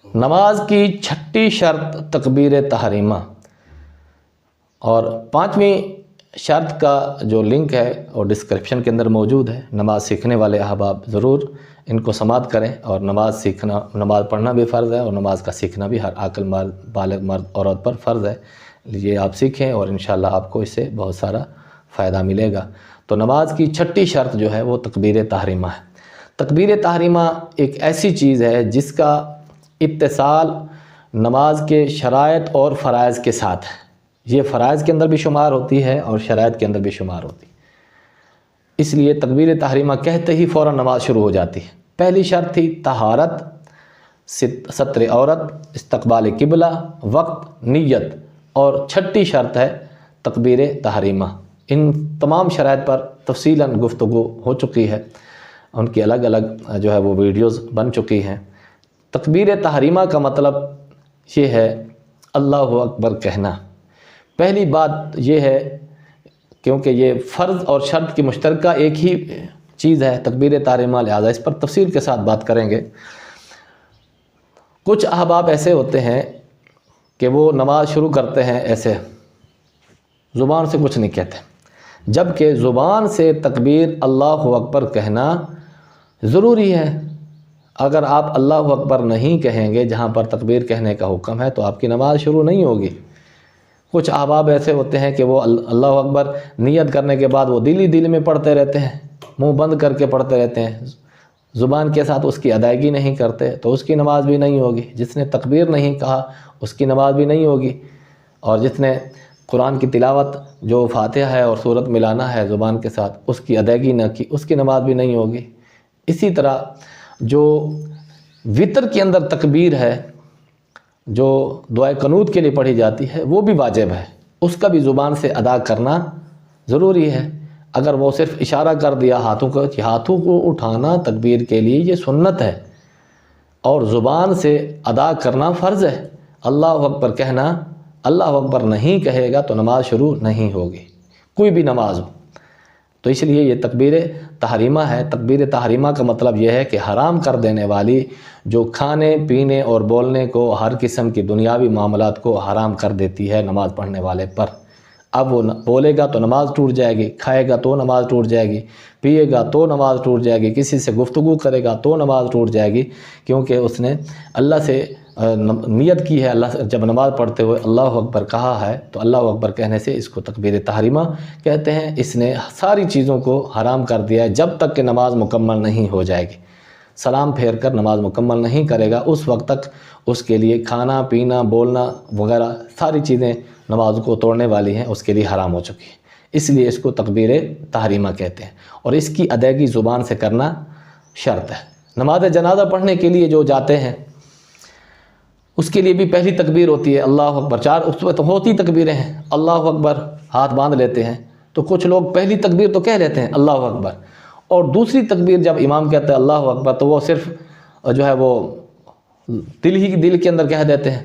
نماز کی چھٹی شرط تکبیر تحریمہ، اور پانچویں شرط کا جو لنک ہے وہ ڈسکرپشن کے اندر موجود ہے۔ نماز سیکھنے والے احباب ضرور ان کو سماعت کریں، اور نماز پڑھنا بھی فرض ہے، اور نماز کا سیکھنا بھی ہر عاقل بالغ مرد عورت پر فرض ہے۔ یہ آپ سیکھیں اور انشاءاللہ آپ کو اس سے بہت سارا فائدہ ملے گا۔ تو نماز کی چھٹی شرط جو ہے وہ تکبیر تحریمہ ہے۔ تکبیر تحریمہ ایک ایسی چیز ہے جس کا اتصال نماز کے شرائط اور فرائض کے ساتھ ہے۔ یہ فرائض کے اندر بھی شمار ہوتی ہے اور شرائط کے اندر بھی شمار ہوتی ہے۔ اس لیے تکبیر تحریمہ کہتے ہی فوراً نماز شروع ہو جاتی ہے۔ پہلی شرط تھی طہارت، ستر عورت، استقبال قبلہ، وقت، نیت، اور چھٹی شرط ہے تکبیر تحریمہ۔ ان تمام شرائط پر تفصیلاً گفتگو ہو چکی ہے، ان کی الگ الگ جو ہے وہ ویڈیوز بن چکی ہیں۔ تکبیر تحریمہ کا مطلب یہ ہے اللہ اکبر کہنا۔ پہلی بات یہ ہے، کیونکہ یہ فرض اور شرط کی مشترکہ ایک ہی چیز ہے تکبیر تحریمہ، لہذا اس پر تفصیل کے ساتھ بات کریں گے۔ کچھ احباب ایسے ہوتے ہیں کہ وہ نماز شروع کرتے ہیں ایسے، زبان سے کچھ نہیں کہتے، جبکہ زبان سے تکبیر اللہ اکبر کہنا ضروری ہے۔ اگر آپ اللہ اکبر نہیں کہیں گے جہاں پر تکبیر کہنے کا حکم ہے تو آپ کی نماز شروع نہیں ہوگی۔ کچھ احباب ایسے ہوتے ہیں کہ وہ اللہ اکبر نیت کرنے کے بعد وہ دل میں پڑھتے رہتے ہیں، منہ بند کر کے پڑھتے رہتے ہیں، زبان کے ساتھ اس کی ادائیگی نہیں کرتے، تو اس کی نماز بھی نہیں ہوگی۔ جس نے تکبیر نہیں کہا اس کی نماز بھی نہیں ہوگی، اور جس نے قرآن کی تلاوت جو فاتحہ ہے اور سورت ملانا ہے زبان کے ساتھ اس کی ادائیگی نہ کی، اس کی نماز بھی نہیں ہوگی۔ اسی طرح جو وتر کے اندر تکبیر ہے جو دعائے قنوت کے لیے پڑھی جاتی ہے وہ بھی واجب ہے، اس کا بھی زبان سے ادا کرنا ضروری ہے۔ اگر وہ صرف اشارہ کر دیا ہاتھوں کو اٹھانا تکبیر کے لیے یہ سنت ہے، اور زبان سے ادا کرنا فرض ہے۔ اللہ اکبر کہنا، اللہ اکبر نہیں کہے گا تو نماز شروع نہیں ہوگی، کوئی بھی نماز ہو۔ تو اس لیے یہ تکبیر تحریمہ ہے۔ تکبیر تحریمہ کا مطلب یہ ہے کہ حرام کر دینے والی جو کھانے پینے اور بولنے کو، ہر قسم کی دنیاوی معاملات کو حرام کر دیتی ہے نماز پڑھنے والے پر۔ اب وہ بولے گا تو نماز ٹوٹ جائے گی، کھائے گا تو نماز ٹوٹ جائے گی، پیے گا تو نماز ٹوٹ جائے گی، کسی سے گفتگو کرے گا تو نماز ٹوٹ جائے گی، کیونکہ اس نے اللہ سے نیت کی ہے۔ اللہ جب نماز پڑھتے ہوئے اللہ اکبر کہا ہے تو اللہ اکبر کہنے سے اس کو تکبیر تحریمہ کہتے ہیں۔ اس نے ساری چیزوں کو حرام کر دیا ہے جب تک کہ نماز مکمل نہیں ہو جائے گی۔ سلام پھیر کر نماز مکمل نہیں کرے گا اس وقت تک اس کے لیے کھانا پینا بولنا وغیرہ ساری چیزیں نماز کو توڑنے والی ہیں، اس کے لیے حرام ہو چکی ہیں۔ اس لیے اس کو تکبیر تحریمہ کہتے ہیں، اور اس کی ادائیگی زبان سے کرنا شرط ہے۔ نماز جنازہ پڑھنے کے لیے جو جاتے ہیں اس کے لیے بھی پہلی تکبیر ہوتی ہے اللہ اکبر۔ اس وقت ہوتی تکبیریں ہیں، اللہ اکبر ہاتھ باندھ لیتے ہیں، تو کچھ لوگ پہلی تکبیر تو کہہ لیتے ہیں اللہ اکبر، اور دوسری تکبیر جب امام کہتا ہے اللہ اکبر تو وہ صرف جو ہے وہ دل کے اندر کہہ دیتے ہیں،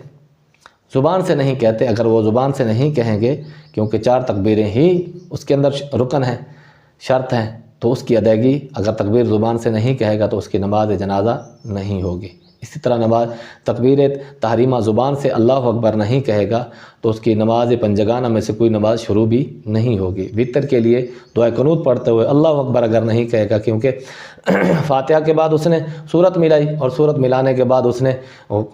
زبان سے نہیں کہتے۔ اگر وہ زبان سے نہیں کہیں گے، کیونکہ 4 تکبیریں ہی اس کے اندر رکن ہیں، شرط ہیں، تو اس کی ادائیگی اگر تکبیر زبان سے نہیں کہے گا تو اس کی نماز جنازہ نہیں ہوگی۔ اسی طرح نماز تکبیر تحریمہ زبان سے اللہ اکبر نہیں کہے گا تو اس کی نماز پنجگانہ میں سے کوئی نماز شروع بھی نہیں ہوگی۔ وتر کے لیے دعائے قنوت پڑھتے ہوئے اللہ اکبر اگر نہیں کہے گا، کیونکہ فاتحہ کے بعد اس نے سورت ملائی، اور سورت ملانے کے بعد اس نے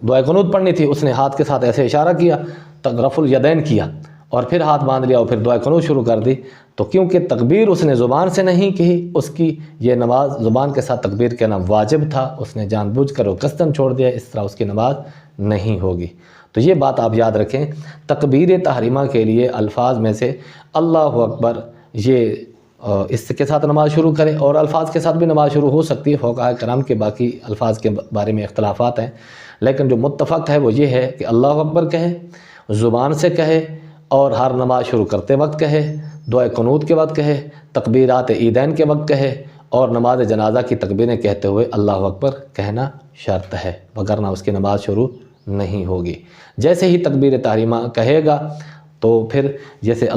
دعائے قنوت پڑھنی تھی، اس نے ہاتھ کے ساتھ ایسے اشارہ کیا، رفع الیدین کیا، اور پھر ہاتھ باندھ لیا اور پھر دعائے قنوت شروع کر دی، تو کیونکہ تکبیر اس نے زبان سے نہیں کہی، اس کی یہ نماز زبان کے ساتھ تکبیر کہنا واجب تھا، اس نے جان بوجھ کر وہ قصداً چھوڑ دیا، اس طرح اس کی نماز نہیں ہوگی۔ تو یہ بات آپ یاد رکھیں، تکبیر تحریمہ کے لیے الفاظ میں سے اللہ اکبر یہ اس کے ساتھ نماز شروع کرے، اور الفاظ کے ساتھ بھی نماز شروع ہو سکتی ہے۔ فقہاء کرام کے باقی الفاظ کے بارے میں اختلافات ہیں، لیکن جو متفق ہے وہ یہ ہے کہ اللہ اکبر کہے، زبان سے کہے، اور ہر نماز شروع کرتے وقت کہے، دعائے قنوت کے وقت کہے، تکبیرات عیدین کے وقت کہے، اور نماز جنازہ کی تکبیریں کہتے ہوئے اللہ اکبر کہنا شرط ہے، وگرنہ اس کی نماز شروع نہیں ہوگی۔ جیسے ہی تکبیر تحریمہ کہے گا تو پھر جیسے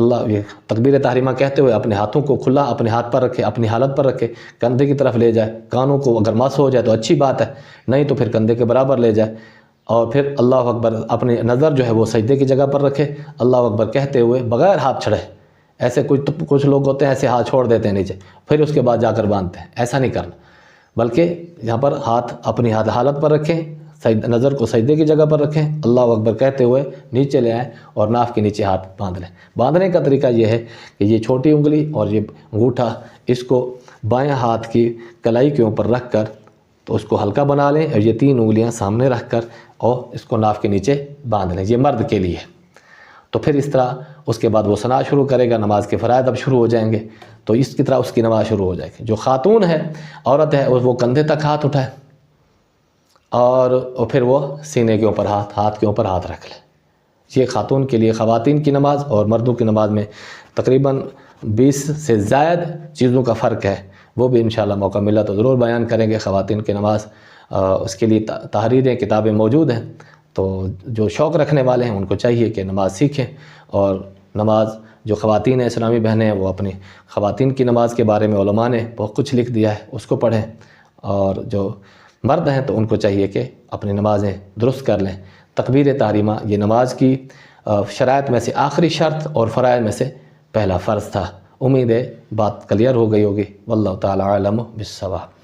تکبیر تحریمہ کہتے ہوئے اپنے ہاتھوں کو کھلا اپنے ہاتھ پر رکھے، اپنی حالت پر رکھے، کندھے کی طرف لے جائے، کانوں کو اگر مس ہو جائے تو اچھی بات ہے، نہیں تو پھر کندھے کے برابر لے جائے، اور پھر اللہ اکبر اپنی نظر جو ہے وہ سجدے کی جگہ پر رکھے، اللہ اکبر کہتے ہوئے بغیر ہاتھ چھڑے۔ ایسے کچھ لوگ ہوتے ہیں ایسے ہاتھ چھوڑ دیتے ہیں نیچے، پھر اس کے بعد جا کر باندھتے ہیں، ایسا نہیں کرنا، بلکہ یہاں پر ہاتھ اپنی حالت پر رکھیں، نظر کو سجدے کی جگہ پر رکھیں، اللہ اکبر کہتے ہوئے نیچے لے آئیں اور ناف کے نیچے ہاتھ باندھ لیں۔ باندھنے کا طریقہ یہ ہے کہ یہ چھوٹی انگلی اور یہ انگوٹھا اس کو بائیں ہاتھ کی کلائی کے اوپر رکھ کر تو اس کو ہلکا بنا لیں، اور یہ 3 انگلیاں سامنے رکھ کر اور اس کو ناف کے نیچے باندھ لیں۔ یہ مرد کے لیے۔ تو پھر اس طرح اس کے بعد وہ ثنا شروع کرے گا، نماز کے فرائض اب شروع ہو جائیں گے، تو اس کی طرح اس کی نماز شروع ہو جائے گی۔ جو خاتون ہے، عورت ہے، وہ کندھے تک ہاتھ اٹھائے اور پھر وہ سینے کے اوپر ہاتھ کے اوپر ہاتھ رکھ لے۔ یہ خاتون کے لیے خواتین کی نماز اور مردوں کی نماز میں تقریباً 20 سے زائد چیزوں کا فرق ہے، وہ بھی انشاءاللہ موقع ملا تو ضرور بیان کریں گے۔ خواتین کی نماز اس کے لیے تحریریں کتابیں موجود ہیں، تو جو شوق رکھنے والے ہیں ان کو چاہیے کہ نماز سیکھیں، اور نماز جو خواتین ہیں، اسلامی بہنیں ہیں، وہ اپنی خواتین کی نماز کے بارے میں علماء نے بہت کچھ لکھ دیا ہے، اس کو پڑھیں، اور جو مرد ہیں تو ان کو چاہیے کہ اپنی نمازیں درست کر لیں۔ تکبیر تحریمہ یہ نماز کی شرائط میں سے آخری شرط اور فرائض میں سے پہلا فرض تھا۔ امید ہے بات کلیئر ہو گئی ہوگی۔ واللہ تعالی اعلم بالصواب۔